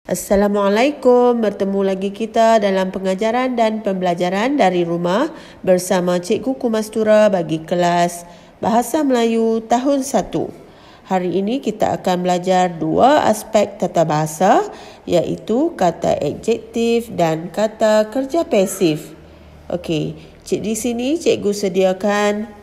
Assalamualaikum, bertemu lagi kita dalam pengajaran dan pembelajaran dari rumah bersama Cikgu Kumastura bagi kelas Bahasa Melayu tahun 1. Hari ini kita akan belajar dua aspek tata bahasa, iaitu kata adjektif dan kata kerja pasif. Okey, di sini cikgu sediakan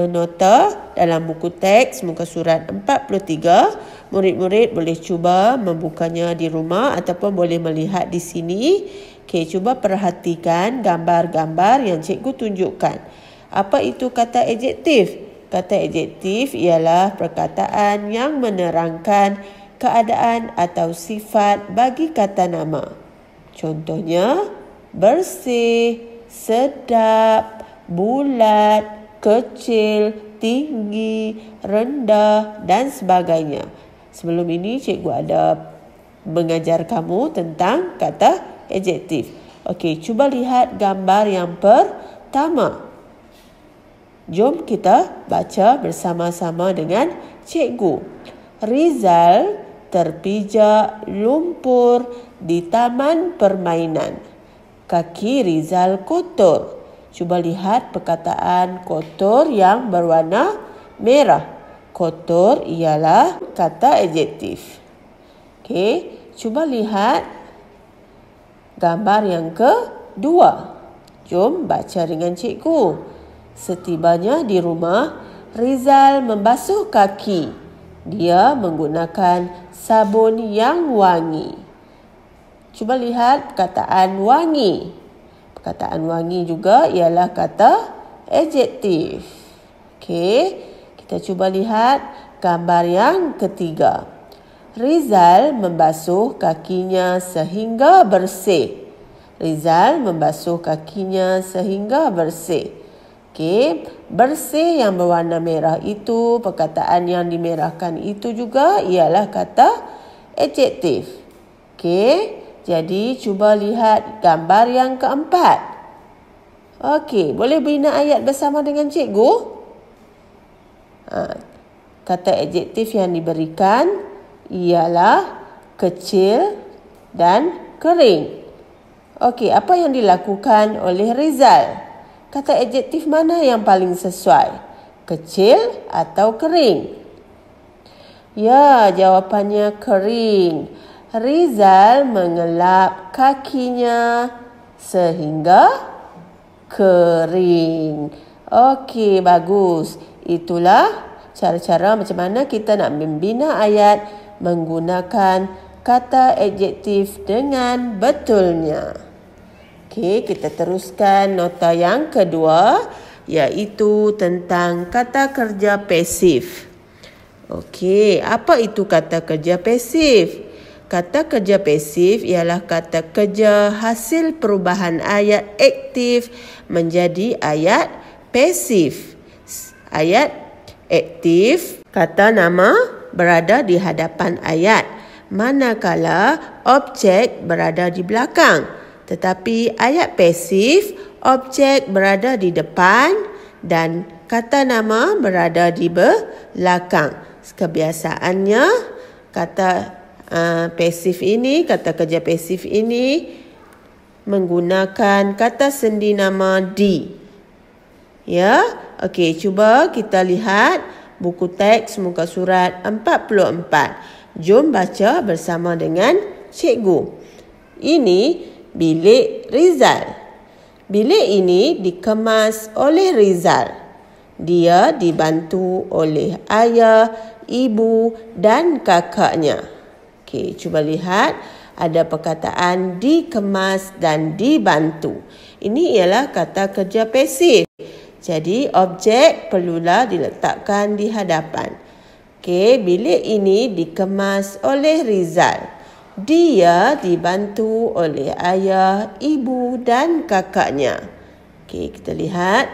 nota dalam buku teks muka surat 43. Murid-murid boleh cuba membukanya di rumah ataupun boleh melihat di sini. Okey, cuba perhatikan gambar-gambar yang cikgu tunjukkan. Apa itu kata adjektif? Kata adjektif ialah perkataan yang menerangkan keadaan atau sifat bagi kata nama. Contohnya, bersih, sedap, bulat, kecil, tinggi, rendah dan sebagainya. Sebelum ini cikgu ada mengajar kamu tentang kata adjektif. Okey, cuba lihat gambar yang pertama. Jom kita baca bersama-sama dengan cikgu. Rizal terpijak lumpur di taman permainan. Kaki Rizal kotor. Cuba lihat perkataan kotor yang berwarna merah. Kotor ialah kata adjektif. Okey, cuba lihat gambar yang kedua. Jom baca dengan cikgu. Setibanya di rumah, Rizal membasuh kaki. Dia menggunakan sabun yang wangi. Cuba lihat perkataan wangi. Perkataan wangi juga ialah kata adjektif. Okey, kita cuba lihat gambar yang ketiga. Rizal membasuh kakinya sehingga bersih. Rizal membasuh kakinya sehingga bersih. Okey, bersih yang berwarna merah itu, perkataan yang dimerahkan itu juga ialah kata adjektif. Okey, jadi cuba lihat gambar yang keempat. Okey, boleh bina ayat bersama dengan cikgu? Kata adjektif yang diberikan ialah kecil dan kering. Okey, apa yang dilakukan oleh Rizal? Kata adjektif mana yang paling sesuai? Kecil atau kering? Ya, jawapannya kering. Rizal mengelap kakinya sehingga kering. Okey, bagus. Itulah cara-cara macam mana kita nak membina ayat menggunakan kata adjektif dengan betulnya. Okey, kita teruskan nota yang kedua, iaitu tentang kata kerja pasif. Okey, apa itu kata kerja pasif? Kata kerja pasif ialah kata kerja hasil perubahan ayat aktif menjadi ayat pasif. Ayat aktif, kata nama berada di hadapan ayat, manakala objek berada di belakang. Tetapi ayat pasif, objek berada di depan dan kata nama berada di belakang. Kebiasaannya, kata pasif ini, kata kerja pasif ini menggunakan kata sendi nama di. Ya, okey, cuba kita lihat buku teks muka surat 44. Jom baca bersama dengan cikgu. Ini bilik Rizal. Bilik ini dikemas oleh Rizal. Dia dibantu oleh ayah, ibu dan kakaknya. Okey, cuba lihat ada perkataan dikemas dan dibantu. Ini ialah kata kerja pasif. Jadi objek perlulah diletakkan di hadapan. Okey, bilik ini dikemas oleh Rizal. Dia dibantu oleh ayah, ibu dan kakaknya. Okey, kita lihat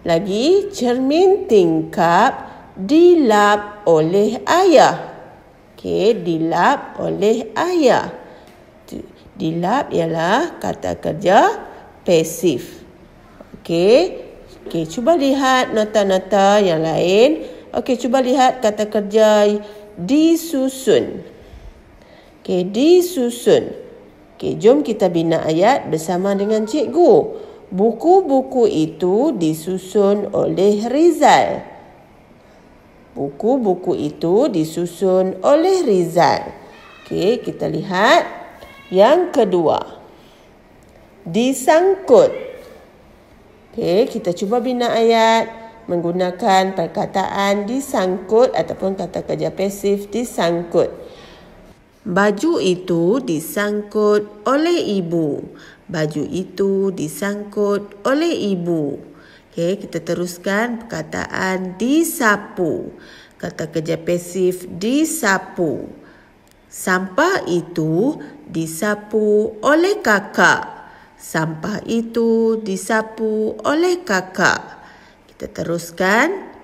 lagi. Cermin tingkap dilap oleh ayah. Okey, dilap oleh ayah. Dilap ialah kata kerja pasif. Okey, cuba lihat nota-nota yang lain. Okey, cuba lihat kata kerja disusun. Okey, disusun. Okey, jom kita bina ayat bersama dengan cikgu. Buku-buku itu disusun oleh Rizal. Buku-buku itu disusun oleh Rizal. Okey, kita lihat yang kedua. Disangkut. Okey, kita cuba bina ayat menggunakan perkataan disangkut ataupun kata kerja pasif disangkut. Baju itu disangkut oleh ibu. Baju itu disangkut oleh ibu. Okey, kita teruskan perkataan disapu. Kata kerja pasif disapu. Sampah itu disapu oleh kakak. Sampah itu disapu oleh kakak. Kita teruskan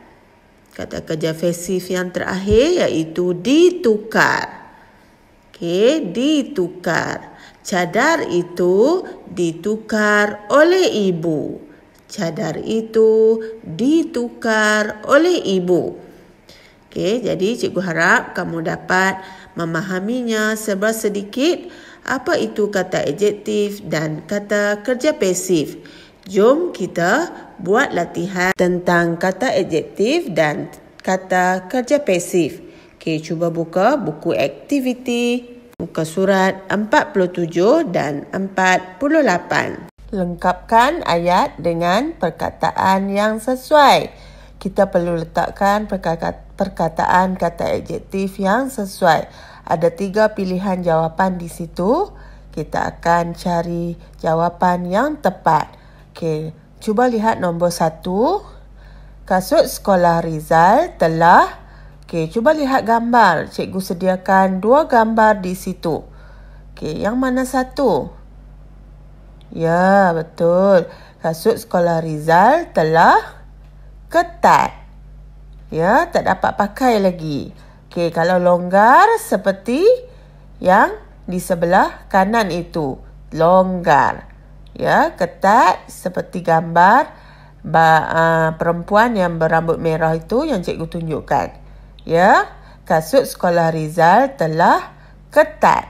kata kerja pasif yang terakhir iaitu ditukar. Okey, ditukar. Cadar itu ditukar oleh ibu. Cadar itu ditukar oleh ibu. Okey, jadi cikgu harap kamu dapat memahaminya sedikit apa itu kata adjektif dan kata kerja pasif. Jom kita buat latihan tentang kata adjektif dan kata kerja pasif. Okey, cuba buka buku aktiviti, buka surat 47 dan 48. Lengkapkan ayat dengan perkataan yang sesuai. Kita perlu letakkan perkataan kata adjektif yang sesuai. Ada 3 pilihan jawapan di situ. Kita akan cari jawapan yang tepat. Okey, cuba lihat nombor 1. Kasut sekolah Rizal telah. Okey, cuba lihat gambar. Cikgu sediakan 2 gambar di situ. Okey, yang mana satu? Ya, betul. Kasut sekolah Rizal telah ketat. Ya, tak dapat pakai lagi. Okey, kalau longgar seperti yang di sebelah kanan itu. Longgar. Ya, ketat seperti gambar perempuan yang berambut merah itu yang cikgu tunjukkan. Ya, kasut sekolah Rizal telah ketat.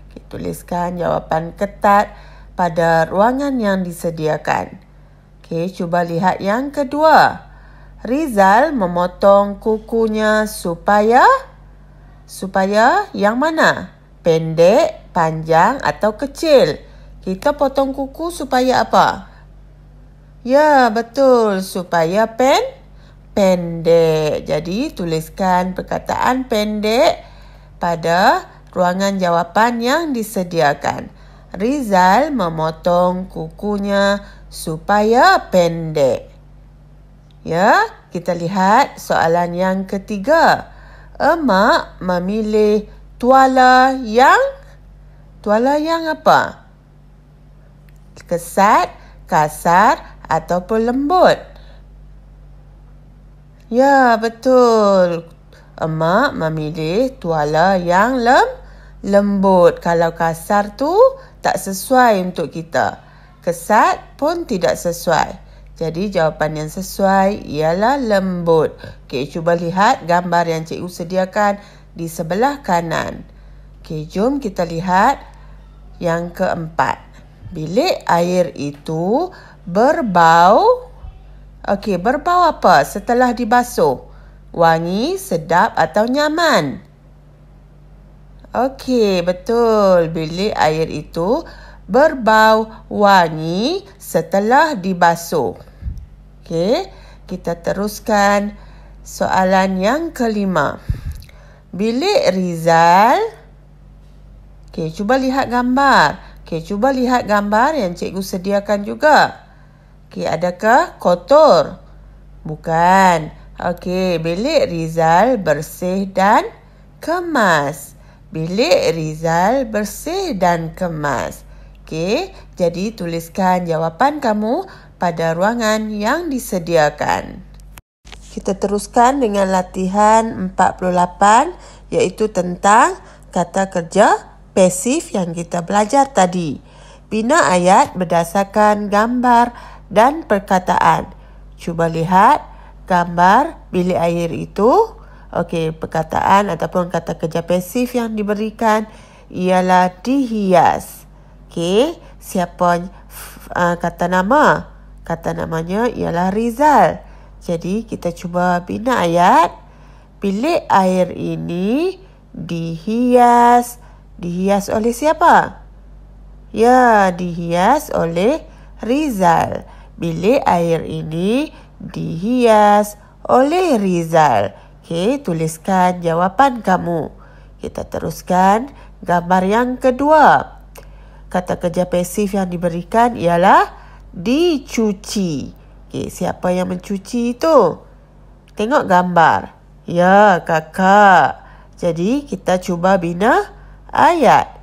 Okay, tuliskan jawapan ketat pada ruangan yang disediakan. Okey, cuba lihat yang kedua. Rizal memotong kukunya supaya yang mana? Pendek, panjang atau kecil? Kita potong kuku supaya apa? Ya, betul. Supaya pendek. Jadi, tuliskan perkataan pendek pada ruangan jawapan yang disediakan. Rizal memotong kukunya supaya pendek. Ya, kita lihat soalan yang ketiga. Emak memilih tuala yang apa? Kesat, kasar ataupun lembut? Ya, betul. Emak memilih tuala yang lembut. Kalau kasar tu tak sesuai untuk kita. Kesat pun tidak sesuai. Jadi jawapan yang sesuai ialah lembut. Okey, cuba lihat gambar yang cikgu sediakan di sebelah kanan. Okey, jom kita lihat yang keempat. Bilik air itu berbau. Okey, berbau apa setelah dibasuh? Wangi, sedap atau nyaman? Okey, betul. Bilik air itu berbau wangi setelah dibasuh. Okey, kita teruskan soalan yang kelima. Bilik Rizal. Okey, cuba lihat gambar. Okey, cuba lihat gambar yang cikgu sediakan juga. Okey, adakah kotor? Bukan. Okey, bilik Rizal bersih dan kemas. Bilik Rizal bersih dan kemas. Okey, jadi tuliskan jawapan kamu pada ruangan yang disediakan. Kita teruskan dengan latihan 48 iaitu tentang kata kerja pasif yang kita belajar tadi. Bina ayat berdasarkan gambar dan perkataan. Cuba lihat gambar bilik air itu. Okey, perkataan ataupun kata kerja pasif yang diberikan ialah dihias. Okey, siapa kata nama? Kata namanya ialah Rizal. Jadi kita cuba bina ayat. Bilik air ini dihias. Dihias oleh siapa? Ya, dihias oleh Rizal. Bilik air ini dihias oleh Rizal. Okey, tuliskan jawapan kamu. Kita teruskan gambar yang kedua. Kata kerja pasif yang diberikan ialah dicuci. Okey, siapa yang mencuci itu? Tengok gambar. Ya, kakak. Jadi, kita cuba bina ayat.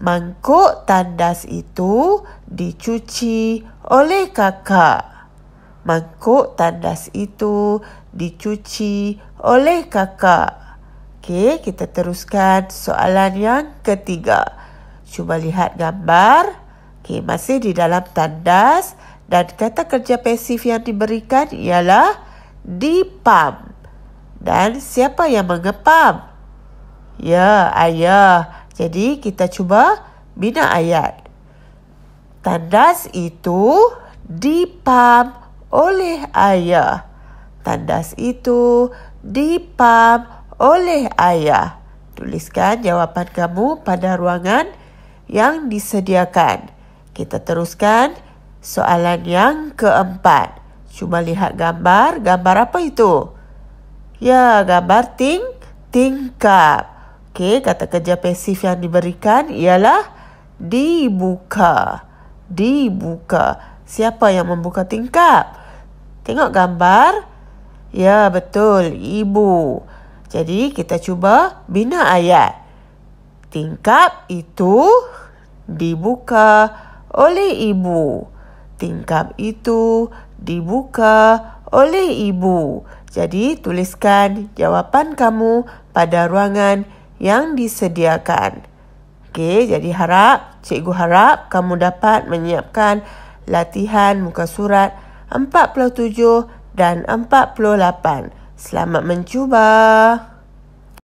Mangkuk tandas itu dicuci oleh kakak. Mangkuk tandas itu dicuci oleh kakak. Okey, kita teruskan soalan yang ketiga. Cuba lihat gambar. Okey, masih di dalam tandas dan kata kerja pasif yang diberikan ialah dipam. Dan siapa yang mengepam? Ya, ayah. Jadi kita cuba bina ayat. Tandas itu dipam oleh ayah. Tandas itu dipam oleh ayah. Tuliskan jawapan kamu pada ruangan yang disediakan. Kita teruskan soalan yang keempat. Cuba lihat gambar. Gambar apa itu? Ya, gambar tingkap. Okey, kata kerja pasif yang diberikan ialah dibuka. Dibuka. Siapa yang membuka tingkap? Tengok gambar. Ya, betul. Ibu. Jadi, kita cuba bina ayat. Tingkap itu dibuka oleh ibu. Tingkap itu dibuka oleh ibu. Jadi, tuliskan jawapan kamu pada ruangan yang disediakan. Okey, jadi cikgu harap kamu dapat menyiapkan latihan muka surat 47 dan 48. Selamat mencuba.